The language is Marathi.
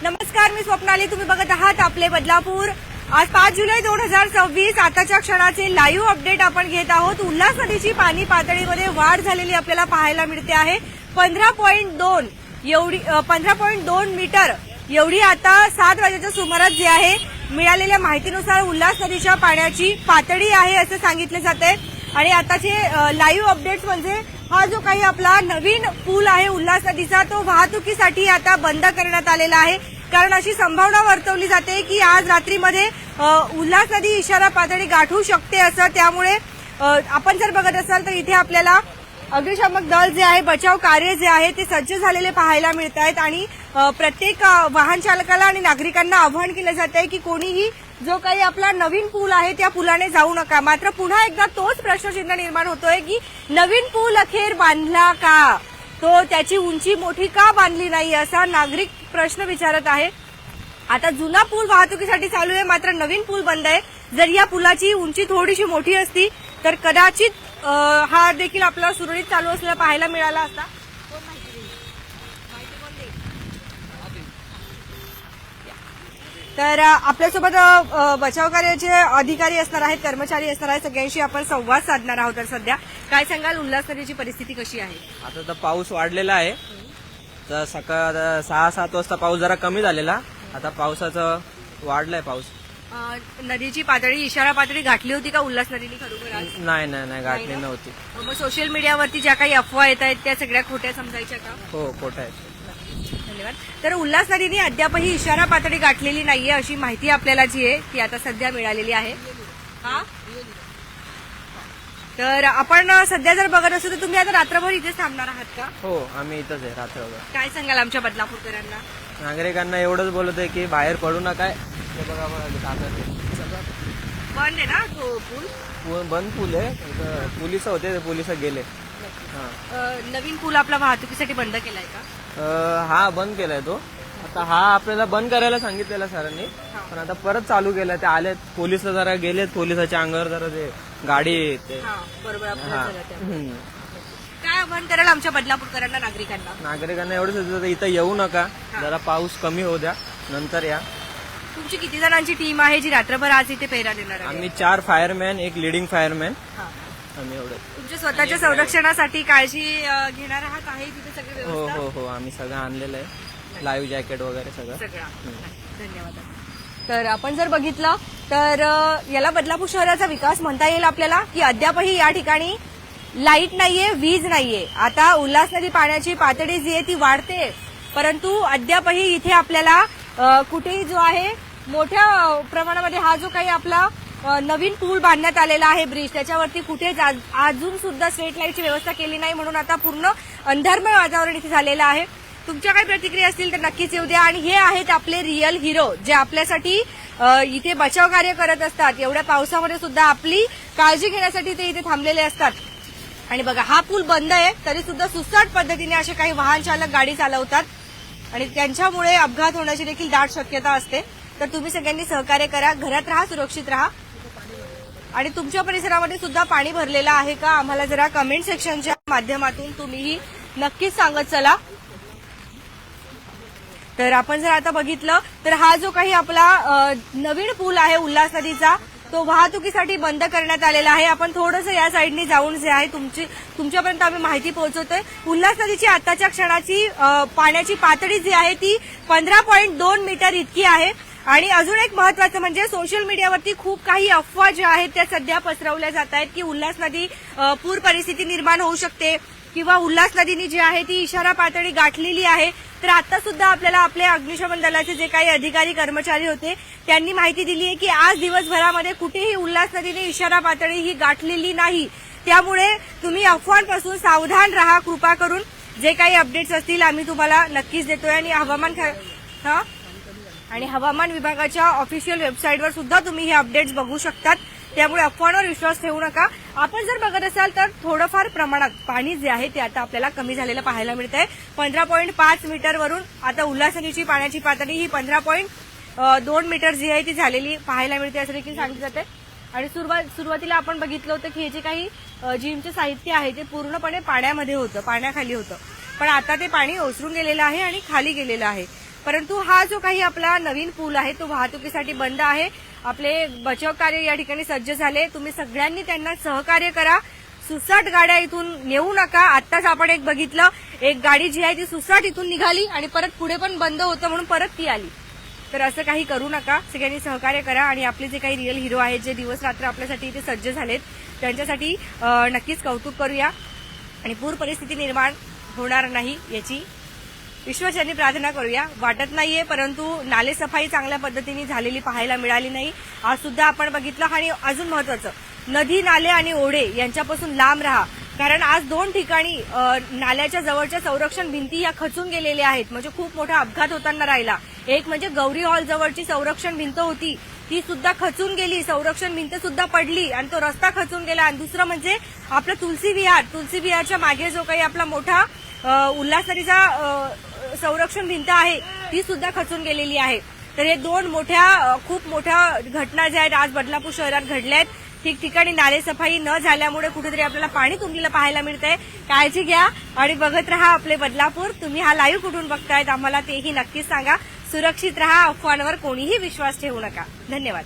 नमस्कार, मी स्वप्नाली. तुम्ही बघत आहात आपले बदलापूर. आज 5 जुलै 2026 आताच्या क्षणाचे लाईव्ह अपडेट आपण घेत आहोत. उल्हास नदीची पाणी पातळीमध्ये वाढ झालेली आपल्याला पाहायला मिळते आहे. 15.2 मीटर एवढी आता 7 वाजेच्या सुमारास जे आहे मिळालेल्या माहितीनुसार उल्हास नदीच्या पाण्याची पातळी आहे असं सांगितले जाते. आणि आताचे लाईव्ह अपडेट्स म्हणजे हा जो काही आपला नवीन पूल आहे उल्हास नदीचा तो वाहतुकीसाठी आता बंद करण्यात आलेला आहे. कारण अशी संभावना वर्तवली जाते की आज रात्रीमध्ये उल्हास नदी इशारा पातळी गाठू शकते असं. त्यामुळे आपण जर बघत असाल तर इथे आपल्याला अग्निशामक दल जे आहे, बचाव कार्य जे आहे ते सज्ज झालेले पाहायला मिळत आहेत. आणि प्रत्येक वाहन चालकाला आणि नागरिकांना आवाहन केलं जात आहे की कोणीही जो काही आपला नवीन पूल आहे त्या पुलाने जाऊ नका. मात्र पुन्हा एकदा तोच प्रश्नचिन्ह निर्माण होतोय की नवीन पूल अखेर बांधला का, तो त्याची उंची मोठी का बांधली नाही असा नागरिक प्रश्न विचारत आहे. आता जुना पूल वाहतुकीसाठी चालू आहे, मात्र नवीन पूल बंद आहे. जर या पुलाची उंची थोडीशी मोठी असती तर कदाचित हा देखील आपल्याला सुरळीत चालू असलेला पाहायला मिळाला असता. तर आपल्यासोबत बचाव कार्याचे अधिकारी असणार आहेत, कर्मचारी असणार आहेत, सगळ्यांशी आपण संवाद साधणार आहोत. तर सध्या काय सांगाल, उल्हास नदीची परिस्थिती कशी आहे? आता तर पाऊस वाढलेला आहे. तर सकाळ 6-7 वाजता पाऊस जरा कमी झालेला, आता पावसाचं वाढलाय पाऊस. नदीची पातळी इशारा पातळी गाठली होती का उल्हास नदीने खरोखर आज? नाही गाठली नव्हती. मग सोशल मीडियावरती ज्या काही अफवा येत आहेत त्या सगळ्या खोट्या समजायच्या का? हो, खोटं आहे. धन्यवाद. तर उल्हास नदीने अद्यापही इशारा पातळी गाठलेली नाहीये अशी माहिती आपल्याला जी आहे ती आता सध्या मिळालेली आहे. तर आपण सध्या जर बघत असू तर तुम्ही आता रात्रभर इथेच थांबणार आहात का? हो, आम्ही इथंच आहे रात्रभर. काय सांगाल आमच्या बदलापूरकरांना? नागरिकांना एवढंच बोलत आहे की बाहेर पडू नका. बघा बंद आहे ना तो पूल? बंद पूल आहे. पोलिस होते, पोलिस गेले. नवीन पूल आपला वाहतुकीसाठी बंद केलाय का? हा बंद केलाय तो. आता हा आपल्याला बंद करायला सांगितलेला सरांनी, पण आता परत चालू केलाय. ते आलेत पोलिस, जरा गेलेत पोलिसाच्या अंगावर जरा ते गाडी ते. बरोबर. काय आव्हान कराल आमच्या बदलापूरकरांना, नागरिकांना? एवढंच इथं येऊ नका, जरा पाऊस कमी होऊ द्या, नंतर या. तुमची किती जणांची टीम आहे जी रात्रभर आज इथे पेरा देणार आहे? आम्ही 4 फायरमॅन, 1 लिडिंग फायरमॅन, आम्ही एवढं. तुमच्या स्वतःच्या संरक्षणासाठी काळजी घेणार आहात आहे तिथे सगळे व्यवस्था? हो, आम्ही सगळं आणलेलं आहे, लाईव्ह जॅकेट वगैरे सगळं. धन्यवाद. तर आपण जर बघितलं तर याला बदलापूर शहराचा विकास म्हणता येईल आपल्याला की अद्यापही या ठिकाणी लाईट नाहीये, वीज नाहीये. आता उल्हास नदी पाण्याची पातळी जी आहे ती वाढते, परंतु अद्यापही इथे आपल्याला कुठेही जो आहे मोठ्या प्रमाणामध्ये हा जो काही आपला नवीन पूल बांधण्यात आलेला आहे ब्रिज, त्याच्यावरती कुठेच अजून सुद्धा स्ट्रीट लाईटची व्यवस्था केली नाही. म्हणून आता पूर्ण अंधारमय वातावरण इथे झालेलं आहे. तुमच्या काही प्रतिक्रिया असतील तर नक्कीच येऊ द्या. आणि हे आहेत आपले रिअल हिरो जे आपल्यासाठी इथे बचाव कार्य करत असतात. एवढ्या पावसामध्ये सुद्धा आपली काळजी घेण्यासाठी ते इथे थांबलेले असतात. आणि बघा, हा पूल बंद आहे तरी सुद्धा सुसाट पद्धतीने असे काही वाहन चालक गाडी चालवतात आणि त्यांच्यामुळे अपघात होण्याची देखील दाट शक्यता असते. तर तुम्ही सगळ्यांनी सहकार्य करा, घरात राहा, सुरक्षित राहा. आणि तुमच्या परिसरामध्ये सुद्धा पाणी भरलेलं आहे का आम्हाला जरा कमेंट सेक्शनच्या माध्यमातून तुम्हीही नक्कीच सांगत चला. तर आपण जर आता बघितलं तर हा जो काही आपला नवीन पूल आहे उल्हास नदीचा तो वाहतुकीसाठी बंद करण्यात आलेला आहे. आपण थोडंसं या साईडनी जाऊन जे आहे तुमच्यापर्यंत आम्ही माहिती पोहोचवतोय. उल्हास नदीची आताच्या क्षणाची पाण्याची पातळी जी आहे ती 15.2 मीटर इतकी आहे. आणि अजून एक महत्वाचं म्हणजे सोशल मीडियावरती खूप काही अफवा ज्या आहेत त्या सध्या पसरवल्या जात आहेत की उल्हास नदी पूर परिस्थिती निर्माण होऊ शकते किंवा उल्हास नदीने जी आहे ती इशारा पातळी गाठलेली आहे. तर आता सुद्धा आपल्याला आपले अग्निशमन दलाचे जे काही अधिकारी कर्मचारी होते त्यांनी माहिती दिली आहे की आज दिवसभरामध्ये कुठेही उल्हास नदीने इशारा पातळी ही गाठलेली नाही. त्यामुळे तुम्ही अफवांपासून सावधान राहा. कृपा करून जे काही अपडेट्स असतील आम्ही तुम्हाला नक्कीच देतोय. आणि हवामान विभागाच्या ऑफिशियल वेबसाईटवर सुद्धा तुम्ही हे अपडेट्स बघू शकतात. त्यामुळे अफवांवर विश्वास ठेवू नका. आपण जर बघत असाल तर थोडंफार प्रमाणात पाणी जे आहे ते आता आपल्याला कमी झालेलं पाहायला मिळत आहे. 15.5 मीटरवरून आता उल्हास नदीची पाण्याची पातळी ही 15.2 मीटर जी आहे ती झालेली पाहायला मिळते असं देखील सांगितलं जाते. आणि सुरुवातीला आपण बघितलं होतं की हे जे काही जिमचे साहित्य आहे ते पूर्णपणे पाण्यामध्ये होतं, पाण्याखाली होतं. पण आता ते पाणी ओसरून गेलेलं आहे आणि खाली गेलेलं आहे. परंतु हा जो काही आपला नवीन पूल आहे तो वाहतुकीसाठी बंद आहे. आपले बचाव कार्य या ठिकाणी सज्ज झाले. तुम्ही सगळ्यांनी त्यांना सहकार्य करा. सुसाट गाड्या इथून नेऊ नका. आत्ताच आपण एक बघितलं, एक गाडी जी आहे ती सुसाट इथून निघाली आणि परत पुढे पण बंद होतं म्हणून परत ती आली. तर असं काही करू नका. सगळ्यांनी सहकार्य करा आणि आपले जे काही रिअल हिरो आहेत, जे दिवस रात्र आपल्यासाठी इथे सज्ज झालेत, त्यांच्यासाठी नक्कीच कौतुक करूया आणि पूर परिस्थिती निर्माण होणार नाही याची विश्वासाने प्रार्थना करूया. वाटत नाहीये, परंतु नाले सफाई चांगल्या पद्धतीने झालेली पाहायला मिळाली नाही. आज सुद्धा आपण बघितलं. आणि अजून महत्वाचं, नदी, नाले आणि ओढे यांच्यापासून लांब राहा. कारण आज 2 ठिकाणी नाल्याच्या जवळच्या संरक्षण भिंती या खचून गेलेल्या आहेत. म्हणजे खूप मोठा अपघात होताना राहिला. एक म्हणजे गौरी हॉल जवळची संरक्षण भिंत होती, ती सुद्धा खचून गेली. संरक्षण भिंत सुद्धा पडली आणि तो रस्ता खचून गेला. आणि दुसरं म्हणजे आपलं तुलसी विहारच्या मागे जो काही आपला मोठा उल्हास नदीचा संरक्षण भिंत आहे ती सुद्धा खचून गेलेली आहे. तर हे 2 खूप मोठ्या घटना ज्या आहेत आज बदलापूर शहरात घडल्या आहेत. ठिकठिकाणी नाले सफाई न झाल्यामुळे कुठेतरी आपल्याला पाणी तुंबलेलं पाहायला मिळतंय. काळजी घ्या आणि बघत रहा आपले बदलापूर. तुम्ही हा लाईव्ह कुठून बघतायत आम्हाला तेही नक्कीच सांगा. सुरक्षित रहा. अफवांवर कोणीही विश्वास ठेवू नका. धन्यवाद.